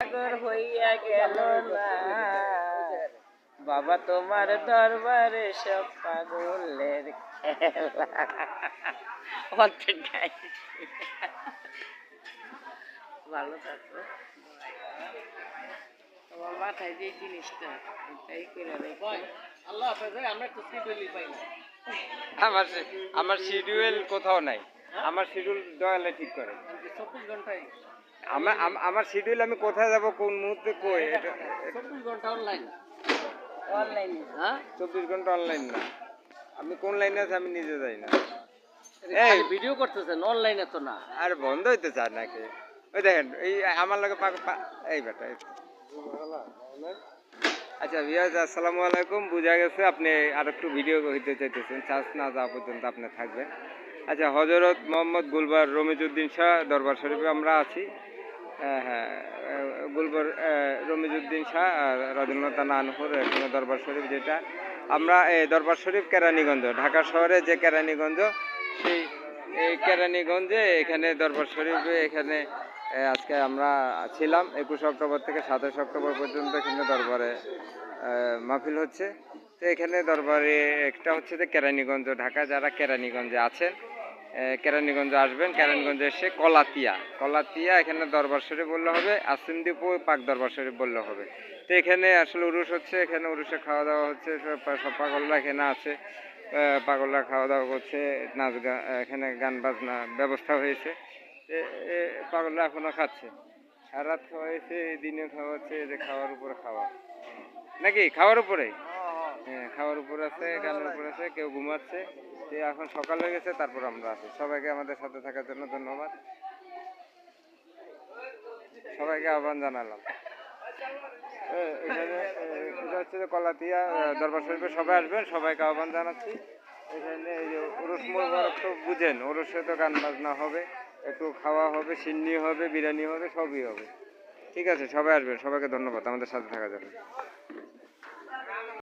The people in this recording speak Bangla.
সাগর হইয়া গেল না বাবা তোমার দরবারে সব পাগলের খেলা। অতটাই ভালো থাকো। তোমার মাথায় যে জিনিসটা তাই করে রেখো। আল্লাহ হাফেজ। আমরা তো শিডিউলই পাই না। আমার শিডিউল কোথাও নাই। আমার শিডিউল দয়ালে ঠিক করে। 24 ঘন্টায় আমার শিডিউল আমি কোথায় যাব কোন মুহূর্তে কই এটা 24 ঘন্টা অনলাইন। অনলাইনে হ্যাঁ 24 ঘন্টা অনলাইন না। আমি কোন লাইনে আছে আমি নিজে যাই না। এই ভিডিও করতেছেন অনলাইনে তো না। আর বন্ধ হইতে চায় নাকি? ওই দেখেন এই আমার লগে এই বেটা আচ্ছা ভিউয়ার্স আসসালামু আলাইকুম। বুঝা গেছে আপনি আর একটু ভিডিও হইতে চাইতেছেন, চার্জ না যাওয়া পর্যন্ত আপনি থাকবেন। আচ্ছা হযরত মোহাম্মদ গুলবার রমিজউদ্দিন শাহ দরবার শরীফে আমরা আছি। হ্যাঁ গুলবার রমিজউদ্দিন শাহ রাদিয়াল্লাহু তাআলা আনহুর এখানে দরবার শরীফ, যেটা আমরা দরবার শরীফ কেরানীগঞ্জ, ঢাকা শহরে যে কেরানীগঞ্জ, সেই এই কেরানীগঞ্জে এখানে দরবার শরীফে এখানে আজকে আমরা ছিলাম 21 অক্টোবর থেকে 27 অক্টোবর পর্যন্ত এখানে দরবারে মাহফিল হচ্ছে। তো এখানে দরবারে একটা হচ্ছে যে কেরানীগঞ্জ, ঢাকা যারা কেরানীগঞ্জে আছেন কেরানীগঞ্জে আসবেন। কেরানীগঞ্জে এসে কলাতিয়া এখানে দরবার শরীফ বললে হবে, আসিমদীপও পাক দরবার শরীফ বললে হবে। তো এখানে আসলে উরুস হচ্ছে, এখানে উরুসে খাওয়া দাওয়া হচ্ছে, সব পাগলরা এখানে আছে, পাগলরা খাওয়া দাওয়া করছে, নাচ গান এখানে গান বাজনা ব্যবস্থা হয়েছে। পাগলরা এখনো খাচ্ছে, সারাত খাওয়া হয়েছে, দিনে খাওয়া হচ্ছে, যে খাওয়ার উপরে খাওয়া নাকি খাওয়ার উপরে, হ্যাঁ খাওয়ার উপর আছে, গানের উপর আছে, কেউ ঘুমাচ্ছে। তো এখন সকাল হয়ে গেছে, তারপর আমরা আছি। সবাইকে আমাদের সাথে থাকার জন্য ধন্যবাদ, সবাইকে আহ্বান জানালাম। এখানে এটা হচ্ছে যে কলাতিয়া দরবার শরীফে সবাই আসবেন, সবাইকে আহ্বান জানাচ্ছি। এখানে এই যে ওরস মোবারক তো বুঝেন, ওরসে তো গান বাজনা হবে, একটু খাওয়া হবে, সিন্নি হবে, বিরিয়ানি হবে, সবই হবে। ঠিক আছে, সবাই আসবেন, সবাইকে ধন্যবাদ আমাদের সাথে থাকার জন্য।